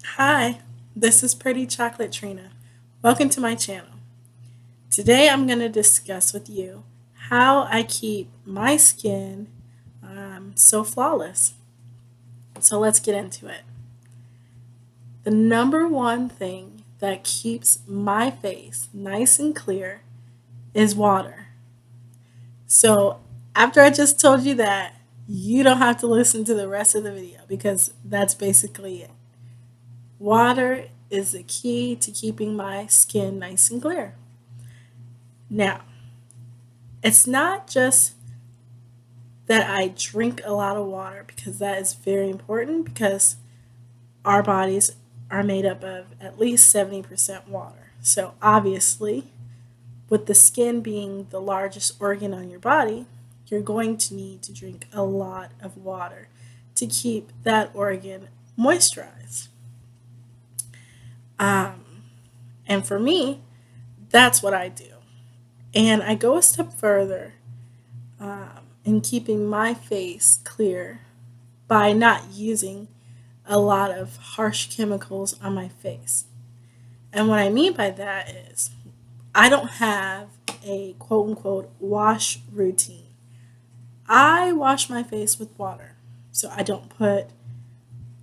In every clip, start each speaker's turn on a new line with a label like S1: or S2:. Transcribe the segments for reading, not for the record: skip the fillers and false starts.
S1: Hi, this is Pretty Chocolate Trina. Welcome to my channel. Today I'm going to discuss with you how I keep my skin so flawless. So let's get into it. The number one thing that keeps my face nice and clear is water. So after I just told you that, you don't have to listen to the rest of the video because that's basically it. Water is the key to keeping my skin nice and clear. Now, it's not just that I drink a lot of water because that is very important because our bodies are made up of at least 70% water. So, obviously, with the skin being the largest organ on your body, you're going to need to drink a lot of water to keep that organ moisturized. Um, and for me, that's what I do. And I go a step further in keeping my face clear by not using a lot of harsh chemicals on my face. And what I mean by that is I don't have a quote unquote wash routine. I wash my face with water. So I don't put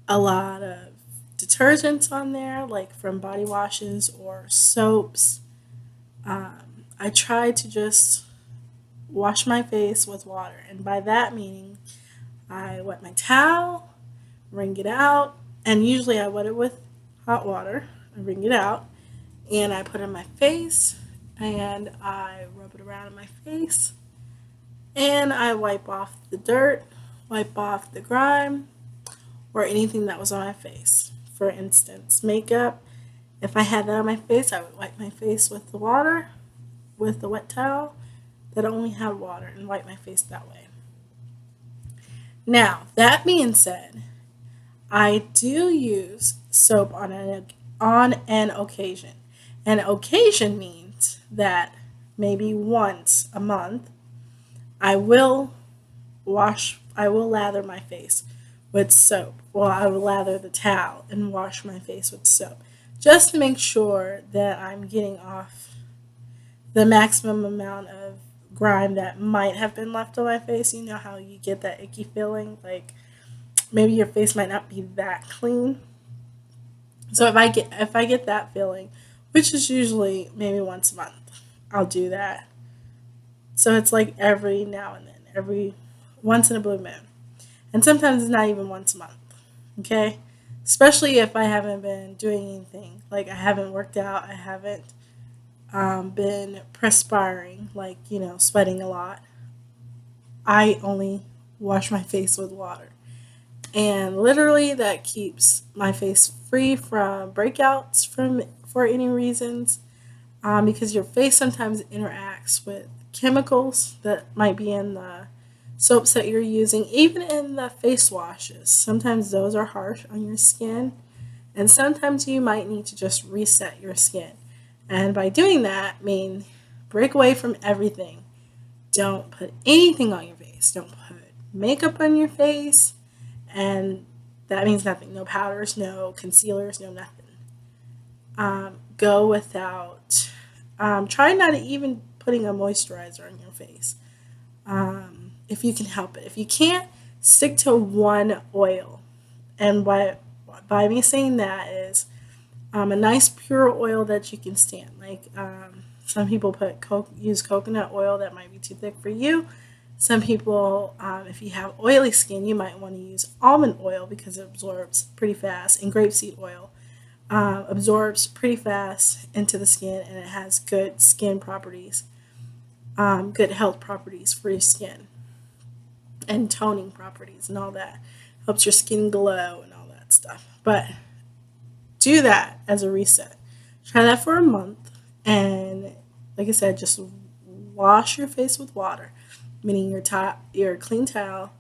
S1: a lot of detergents on there, like from body washes or soaps. I try to just wash my face with water. And by that meaning, I wet my towel, wring it out, and usually I wet it with hot water. I wring it out, and I put it in my face, and I rub it around in my face, and I wipe off the dirt, wipe off the grime, or anything that was on my face. For instance, makeup. If I had that on my face, I would wipe my face with the water, with the wet towel that only had water, and wipe my face that way. Now, that being said, I do use soap on an occasion. An occasion means that maybe once a month I will lather my face with soap. Well, I will lather the towel and wash my face with soap just to make sure that I'm getting off the maximum amount of grime that might have been left on my face. You know how you get that icky feeling? Like maybe your face might not be that clean. So if I get that feeling, which is usually maybe once a month, I'll do that. So it's like every now and then, every once in a blue moon. And sometimes it's not even once a month. Okay? Especially if I haven't been doing anything. Like I haven't worked out, I haven't been perspiring, like, sweating a lot. I only wash my face with water. And literally that keeps my face free from breakouts from for any reasons because your face sometimes interacts with chemicals that might be in the soaps that you're using, even in the face washes. Sometimes those are harsh on your skin, and sometimes you might need to just reset your skin. And by doing that, I mean break away from everything. Don't put anything on your face. Don't put makeup on your face, and that means nothing. No powders, no concealers, no nothing. Go without. Try not to even putting a moisturizer on your face if you can help it. If you can't, stick to one oil. And by me saying that is a nice pure oil that you can stand. Like some people use coconut oil that might be too thick for you. Some people, if you have oily skin, you might want to use almond oil because it absorbs pretty fast, and grapeseed oil absorbs pretty fast into the skin, and it has good skin properties, good health properties for your skin, and toning properties and all that. Helps your skin glow and all that stuff. But do that as a reset. Try that for a month, and like I said, just wash your face with water, meaning your clean towel,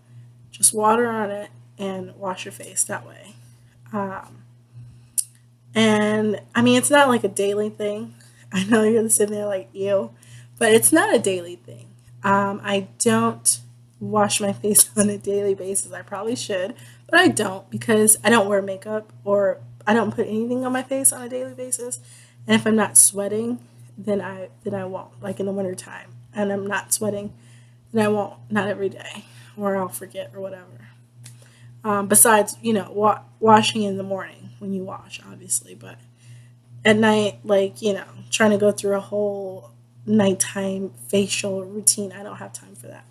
S1: just water on it, and wash your face that way. Um, and I mean, it's not like a daily thing. I know you're gonna sit there like ew, but it's not a daily thing. I don't wash my face on a daily basis. I probably should, but I don't because I don't wear makeup or I don't put anything on my face on a daily basis. And if I'm not sweating, then I won't. Like in the wintertime, and I'm not sweating, then I won't. Not every day, or I'll forget or whatever. Besides, washing in the morning when you wash, obviously, but at night, like, trying to go through a whole nighttime facial routine, I don't have time for that.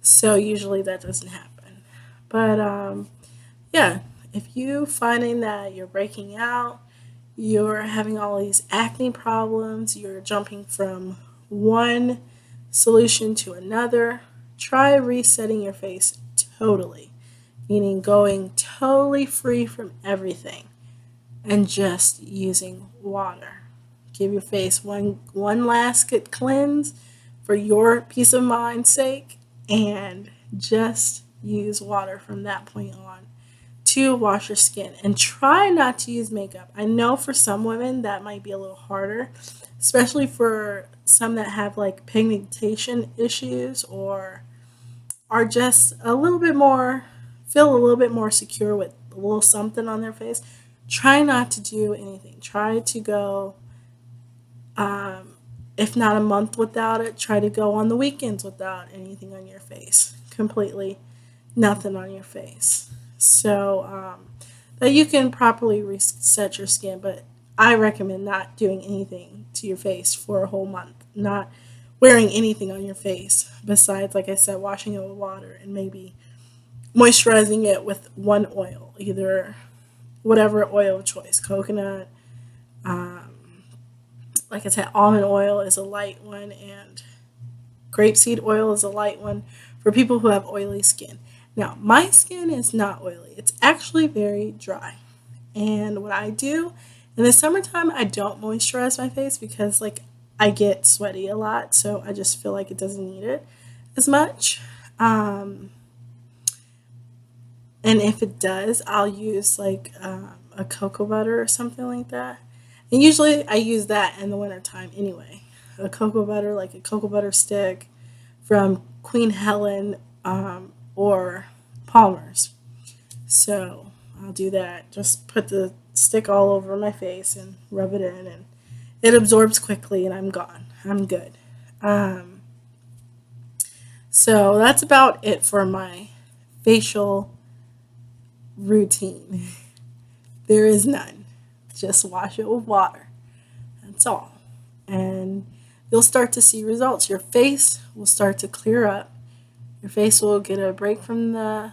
S1: So usually that doesn't happen. But yeah, if you finding that you're breaking out, you're having all these acne problems, you're jumping from one solution to another, try resetting your face totally, meaning going totally free from everything and just using water. Give your face one last good cleanse for your peace of mind's sake, and just use water from that point on to wash your skin. And try not to use makeup. I know for some women that might be a little harder, especially for some that have like pigmentation issues or are just a little bit more, feel a little bit more secure with a little something on their face. Try not to do anything. Try to go, if not a month without it, try to go on the weekends without anything on your face. Completely nothing on your face. So that you can properly reset your skin. But I recommend not doing anything to your face for a whole month. Not wearing anything on your face besides, like I said, washing it with water and maybe moisturizing it with one oil, either whatever oil of choice, coconut, like I said, almond oil is a light one, and grapeseed oil is a light one for people who have oily skin. Now, my skin is not oily, it's actually very dry. And what I do in the summertime, I don't moisturize my face because, like, I get sweaty a lot, so I just feel like it doesn't need it as much. Um, and if it does, I'll use like a cocoa butter or something like that. And usually I use that in the wintertime anyway. A cocoa butter, like a cocoa butter stick from Queen Helen, or Palmer's. So I'll do that. Just put the stick all over my face and rub it in, and it absorbs quickly, and I'm gone. I'm good. Um, so that's about it for my facial routine. There is none. Just wash it with water. That's all. And you'll start to see results. Your face will start to clear up. Your face will get a break from the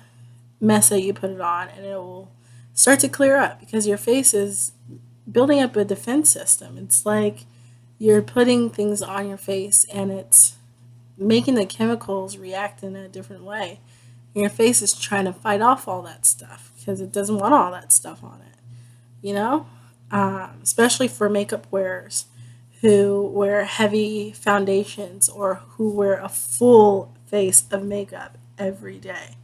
S1: mess that you put it on, and it will start to clear up because your face is building up a defense system. It's like you're putting things on your face and it's making the chemicals react in a different way. And your face is trying to fight off all that stuff because it doesn't want all that stuff on it, you know? Especially for makeup wearers who wear heavy foundations or who wear a full face of makeup every day.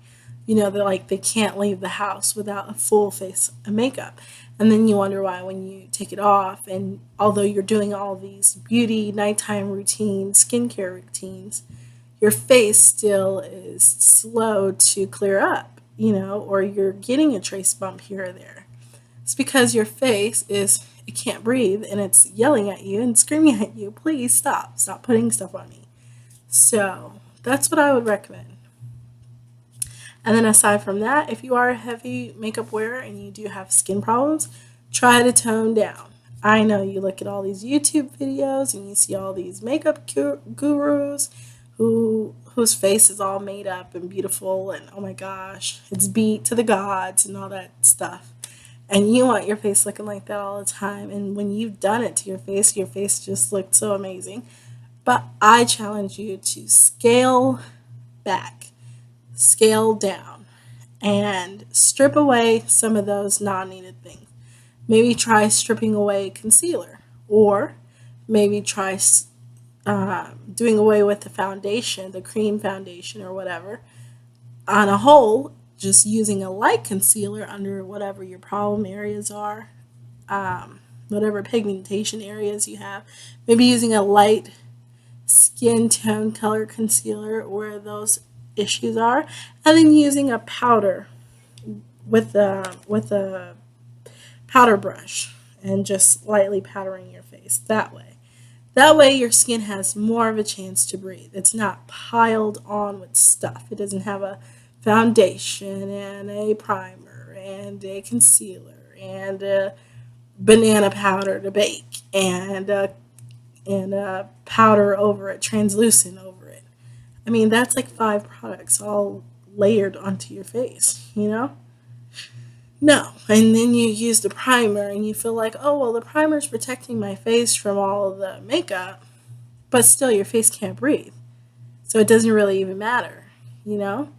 S1: They're like they can't leave the house without a full face of makeup. And then you wonder why when you take it off, and although you're doing all these beauty, nighttime routines, skincare routines, your face still is slow to clear up, or you're getting a trace bump here or there. It's because your face it can't breathe and it's yelling at you and screaming at you, please stop, stop putting stuff on me. So that's what I would recommend. And then aside from that, if you are a heavy makeup wearer and you do have skin problems, try to tone down. I know you look at all these YouTube videos and you see all these makeup gurus whose face is all made up and beautiful and oh my gosh, it's beat to the gods and all that stuff. And you want your face looking like that all the time. And when you've done it to your face just looked so amazing. But I challenge you to scale back, scale down, and strip away some of those non-needed things. Maybe try stripping away concealer, or maybe try doing away with the foundation, the cream foundation or whatever. On a whole, just using a light concealer under whatever your problem areas are, whatever pigmentation areas you have. Maybe using a light skin tone color concealer where those issues are, and then using a powder with a powder brush and just lightly powdering your face that way. That way, your skin has more of a chance to breathe. It's not piled on with stuff. It doesn't have a foundation and a primer and a concealer and a banana powder to bake and a powder over it, translucent over it. I mean, that's like five products all layered onto your face, you know? No. And then you use the primer and you feel like, oh, well, the primer's protecting my face from all of the makeup, but still your face can't breathe. So it doesn't really even matter, you know?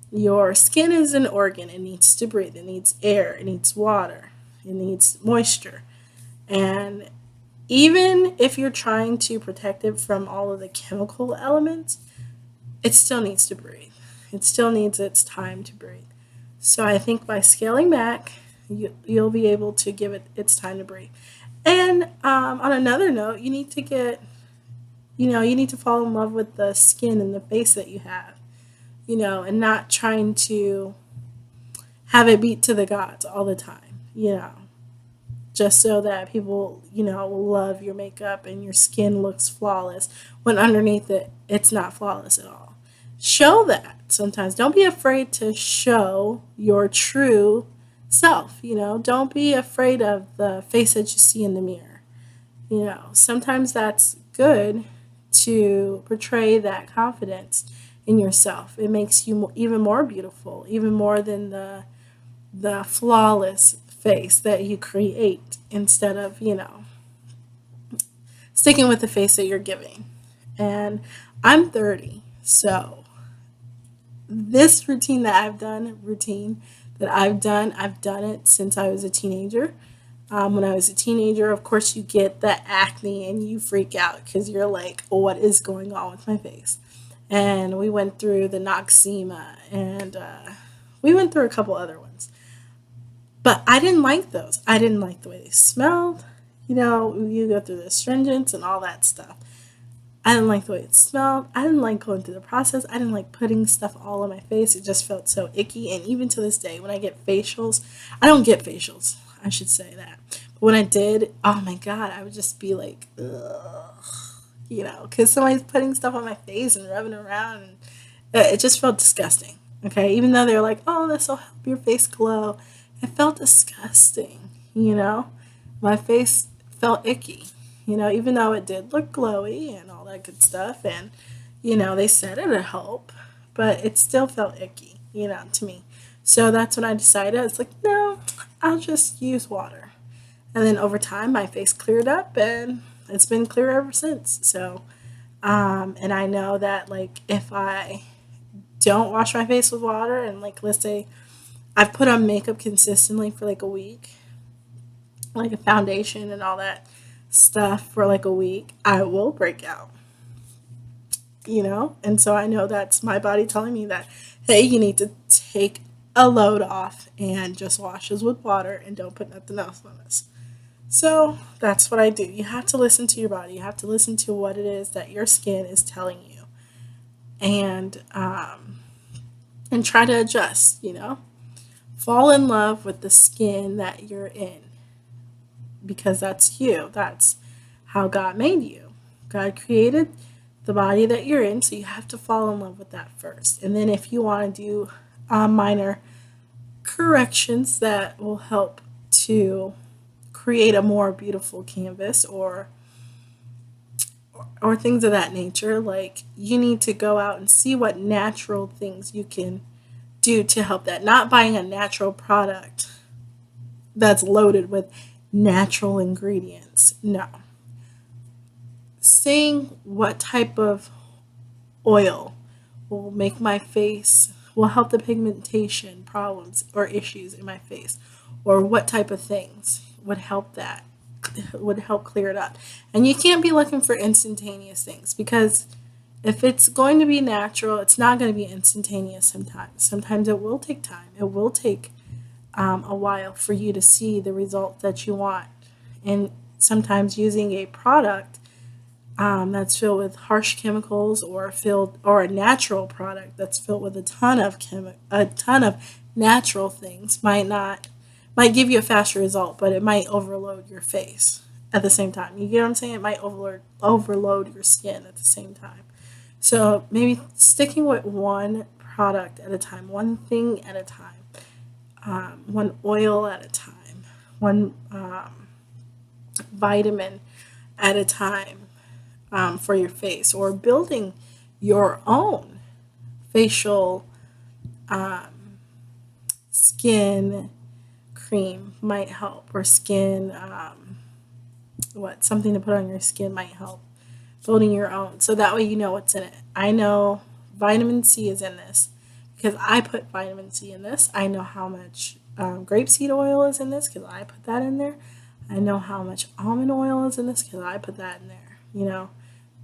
S1: Your skin is an organ. It needs to breathe. It needs air. It needs water. It needs moisture. And even if you're trying to protect it from all of the chemical elements, it still needs to breathe. It still needs its time to breathe. So I think by scaling back, you'll be able to give it its time to breathe. And on another note, you need to fall in love with the skin and the face that you have, and not trying to have it beat to the gods all the time, just so that people, will love your makeup and your skin looks flawless when underneath it, it's not flawless at all. Show that sometimes. Don't be afraid to show your true self, Don't be afraid of the face that you see in the mirror. Sometimes that's good to portray that confidence in yourself. It makes you even more beautiful, even more than the flawless face that you create instead of, sticking with the face that you're giving. And I'm 30, so this routine that I've done it since I was a teenager. When I was a teenager, of course, you get the acne and you freak out because you're like, oh, what is going on with my face? And we went through the Noxema and we went through a couple other ones. But I didn't like those. I didn't like the way they smelled. You go through the astringents and all that stuff. I didn't like the way it smelled. I didn't like going through the process. I didn't like putting stuff all on my face. It just felt so icky. And even to this day, when I get facials, I don't get facials. I should say that. But when I did, oh my God, I would just be like, ugh, because somebody's putting stuff on my face and rubbing it around. And it just felt disgusting. Okay. Even though they're like, oh, this will help your face glow. It felt disgusting. My face felt icky, even though it did look glowy and all that good stuff. And, they said it'd help, but it still felt icky, to me. So that's when I decided, it's like, no, I'll just use water. And then over time, my face cleared up and it's been clear ever since. So, and I know that, like, if I don't wash my face with water and, like, let's say I've put on makeup consistently for like a week, like a foundation and all that stuff for like a week, I will break out. And so I know that's my body telling me that, hey, you need to take a load off and just wash us with water and don't put nothing else on us. So that's what I do. You have to listen to your body. You have to listen to what it is that your skin is telling you, and try to adjust. Fall in love with the skin that you're in because that's you. That's how God made you. God created the body that you're in, so you have to fall in love with that first. And then if you want to do minor corrections that will help to create a more beautiful canvas or things of that nature, like you need to go out and see what natural things you can do to help that. Not buying a natural product that's loaded with natural ingredients. No. Seeing what type of oil will make my face, will help the pigmentation problems or issues in my face, or what type of things would help that, would help clear it up. And you can't be looking for instantaneous things because if it's going to be natural, it's not going to be instantaneous sometimes. Sometimes it will take time. It will take a while for you to see the result that you want. And sometimes using a product that's filled with harsh chemicals or a natural product that's filled with a ton of natural things might not might give you a faster result, but it might overload your face at the same time. You get what I'm saying? It might overload your skin at the same time. So maybe sticking with one product at a time, one thing at a time, one oil at a time, one vitamin at a time for your face, or building your own facial skin cream might help, or skin something to put on your skin might help. Building your own, so that way you know what's in it. I know vitamin C is in this because I put vitamin C in this. I know how much grapeseed oil is in this because I put that in there. I know how much almond oil is in this because I put that in there.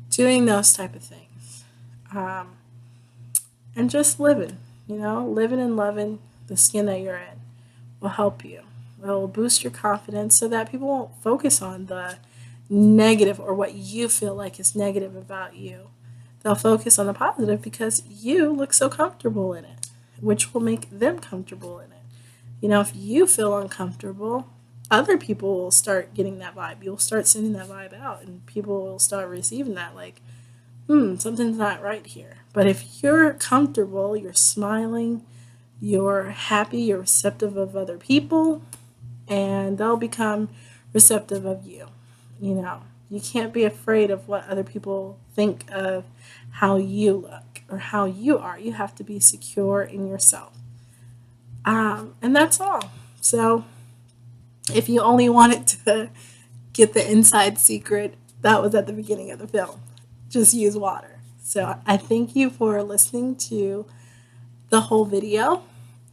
S1: Doing those type of things, and just living. Living and loving the skin that you're in will help you. It will boost your confidence so that people won't focus on the negative or what you feel like is negative about you. They'll focus on the positive because you look so comfortable in it, which will make them comfortable in it. If you feel uncomfortable, other people will start getting that vibe. You'll start sending that vibe out, and people will start receiving that, like, something's not right here. But if you're comfortable, you're smiling, you're happy, you're receptive of other people, and they'll become receptive of you. You can't be afraid of what other people think of how you look or how you are. You have to be secure in yourself. And that's all. So if you only wanted to get the inside secret, that was at the beginning of the film. Just use water. So I thank you for listening to the whole video,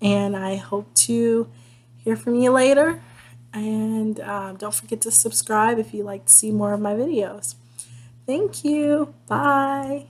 S1: and I hope to hear from you later. And don't forget to subscribe if you like to see more of my videos. Thank you. Bye.